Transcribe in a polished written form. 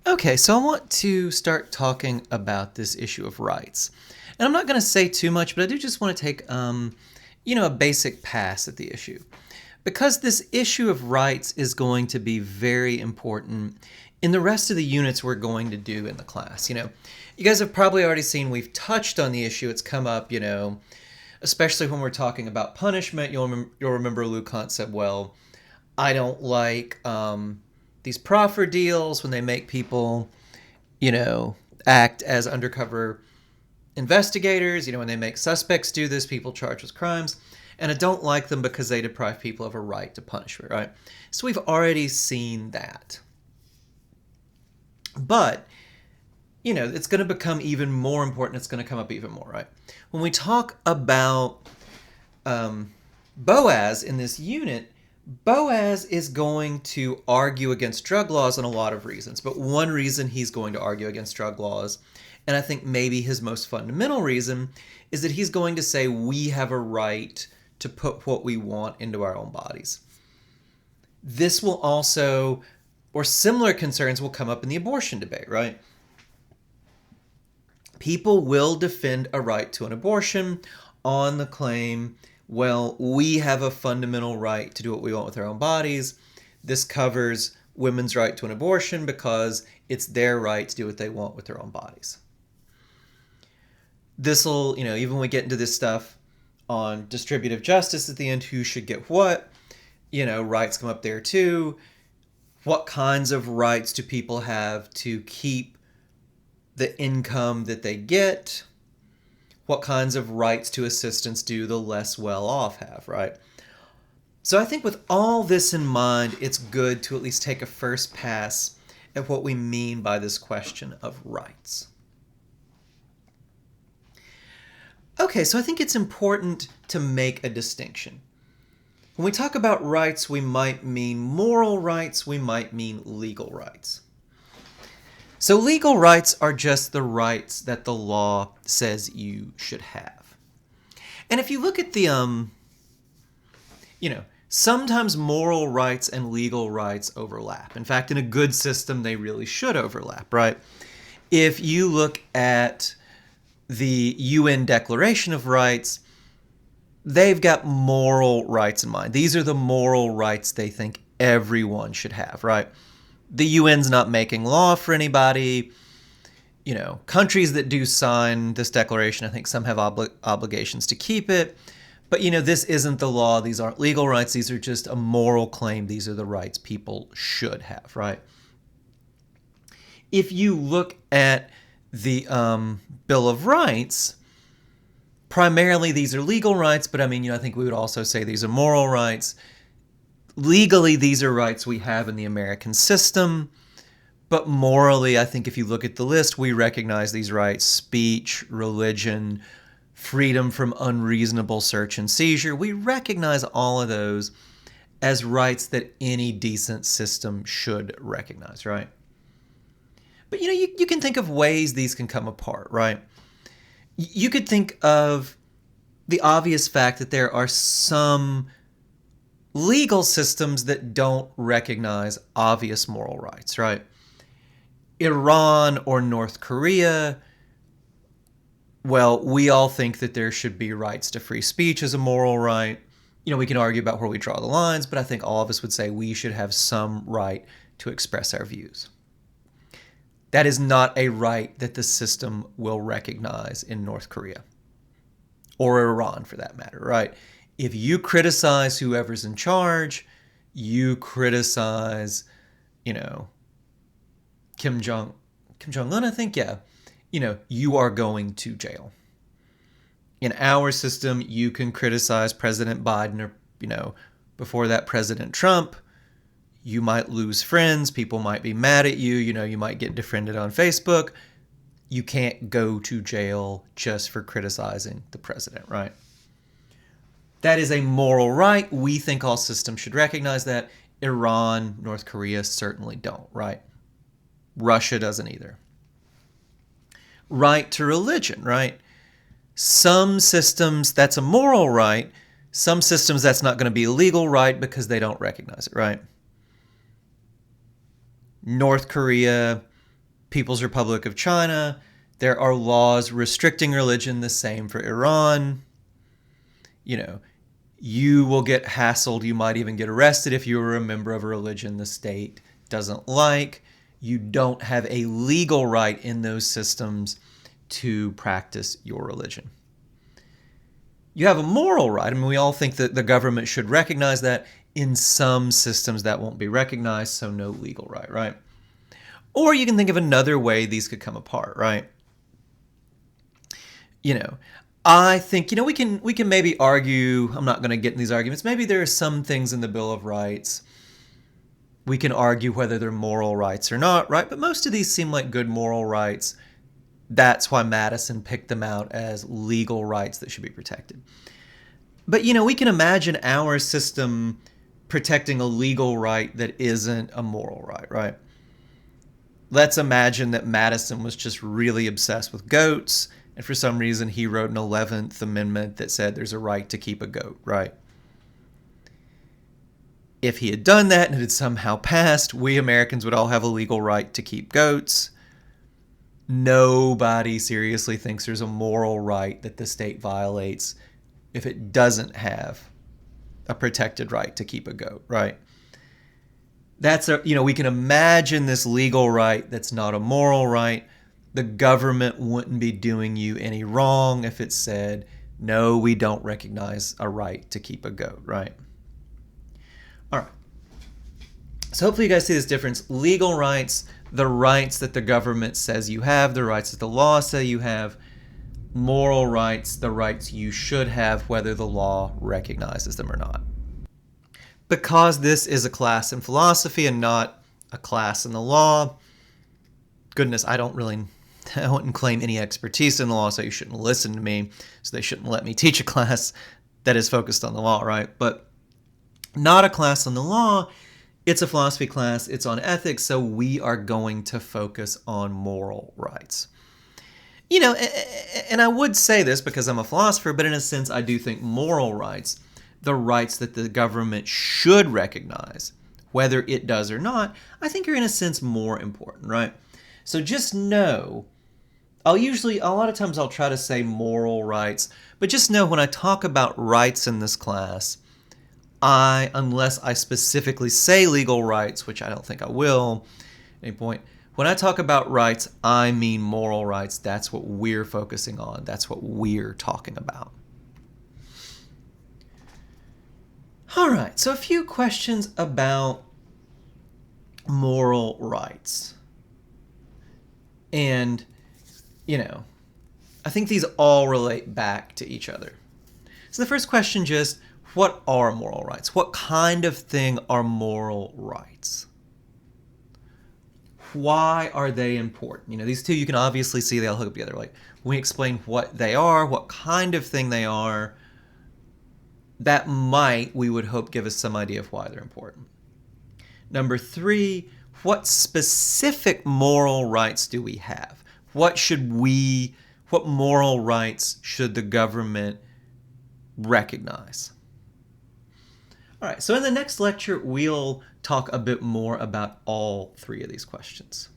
Okay, so I want to start talking about this issue of rights. And I'm not going to say too much, but I do just want to take, a basic pass at the issue. Because this issue of rights is going to be very important in the rest of the units we're going to do in the class. You guys have probably already seen we've touched on the issue. It's come up, especially when we're talking about punishment. You'll remember Lucan said, well, I don't like these proffer deals when they make people, act as undercover investigators, when they make suspects do this, people charged with crimes. And I don't like them because they deprive people of a right to punishment, right? So we've already seen that. But, it's going to become even more important. It's going to come up even more, right? When we talk about Boaz in this unit, Boaz is going to argue against drug laws on a lot of reasons. But one reason he's going to argue against drug laws, and I think maybe his most fundamental reason, is that he's going to say we have a right to put what we want into our own bodies. This will also, or similar concerns will come up in the abortion debate, right? People will defend a right to an abortion on the claim, well, we have a fundamental right to do what we want with our own bodies. This covers women's right to an abortion because it's their right to do what they want with their own bodies. This will, even when we get into this stuff on distributive justice at the end, who should get what, rights come up there too. What kinds of rights do people have to keep the income that they get? What kinds of rights to assistance do the less well off have, right? So I think with all this in mind, it's good to at least take a first pass at what we mean by this question of rights. Okay, so I think it's important to make a distinction. When we talk about rights, we might mean moral rights, we might mean legal rights. So legal rights are just the rights that the law says you should have. And if you look at the, sometimes moral rights and legal rights overlap. In fact, in a good system, they really should overlap, right? If you look at the UN Declaration of Rights, they've got moral rights in mind. These are the moral rights they think everyone should have, right? The UN's not making law for anybody. Countries that do sign this declaration, I think some have obligations to keep it. But, this isn't the law. These aren't legal rights. These are just a moral claim. These are the rights people should have, right? If you look at the Bill of Rights, primarily these are legal rights, but I think we would also say these are moral rights. Legally, these are rights we have in the American system, but morally, I think if you look at the list, we recognize these rights: speech, religion, freedom from unreasonable search and seizure. We recognize all of those as rights that any decent system should recognize, right? But you can think of ways these can come apart, right? You could think of the obvious fact that there are some legal systems that don't recognize obvious moral rights, right? Iran or North Korea, well, we all think that there should be rights to free speech as a moral right. We can argue about where we draw the lines, but I think all of us would say we should have some right to express our views. That is not a right that the system will recognize in North Korea or Iran, for that matter, right? If you criticize whoever's in charge, you criticize, Kim Jong-un, I think, yeah, you are going to jail. In our system, you can criticize President Biden or, before that, President Trump. You might lose friends. People might be mad at you. You might get defriended on Facebook. You can't go to jail just for criticizing the president, right? That is a moral right. We think all systems should recognize that. Iran, North Korea certainly don't, right? Russia doesn't either. Right to religion, right? Some systems, that's a moral right. Some systems, that's not going to be a legal right because they don't recognize it, right? North Korea, People's Republic of China. There are laws restricting religion, the same for Iran. You know, you will get hassled. You might even get arrested if you are a member of a religion the state doesn't like. You don't have a legal right in those systems to practice your religion. You have a moral right. I mean, we all think that the government should recognize that. In some systems that won't be recognized, so no legal right, right? Or you can think of another way these could come apart, right? You know, I think, we can maybe argue, I'm not going to get in these arguments, maybe there are some things in the Bill of Rights we can argue whether they're moral rights or not, right? But most of these seem like good moral rights. That's why Madison picked them out as legal rights that should be protected. But, we can imagine our system protecting a legal right that isn't a moral right, right? Let's imagine that Madison was just really obsessed with goats, and for some reason he wrote an 11th Amendment that said there's a right to keep a goat, right? If he had done that and it had somehow passed, we Americans would all have a legal right to keep goats. Nobody seriously thinks there's a moral right that the state violates if it doesn't have a protected right to keep a goat, right? We can imagine this legal right that's not a moral right. The government wouldn't be doing you any wrong if it said, no, we don't recognize a right to keep a goat, right? All right. So hopefully you guys see this difference. Legal rights, the rights that the government says you have, the rights that the law say you have. Moral rights, the rights you should have, whether the law recognizes them or not. Because this is a class in philosophy and not a class in the law, goodness, I wouldn't claim any expertise in the law, so you shouldn't listen to me, so they shouldn't let me teach a class that is focused on the law, right? But not a class on the law, it's a philosophy class, it's on ethics, so we are going to focus on moral rights. And I would say this because I'm a philosopher, but in a sense I do think moral rights, the rights that the government should recognize, whether it does or not, I think are in a sense more important, right? So just know, a lot of times I'll try to say moral rights, but just know when I talk about rights in this class, unless I specifically say legal rights, which I don't think I will at any point, when I talk about rights, I mean moral rights. That's what we're focusing on. That's what we're talking about. All right, so a few questions about moral rights. And, I think these all relate back to each other. So the first question just, what are moral rights? What kind of thing are moral rights? Why are they important? These two you can obviously see they all hook up together. Like, when we explain what they are, what kind of thing they are, that might, we would hope, give us some idea of why they're important. Number 3, what specific moral rights do we have? What moral rights should the government recognize? All right, so in the next lecture, we'll talk a bit more about all 3 of these questions.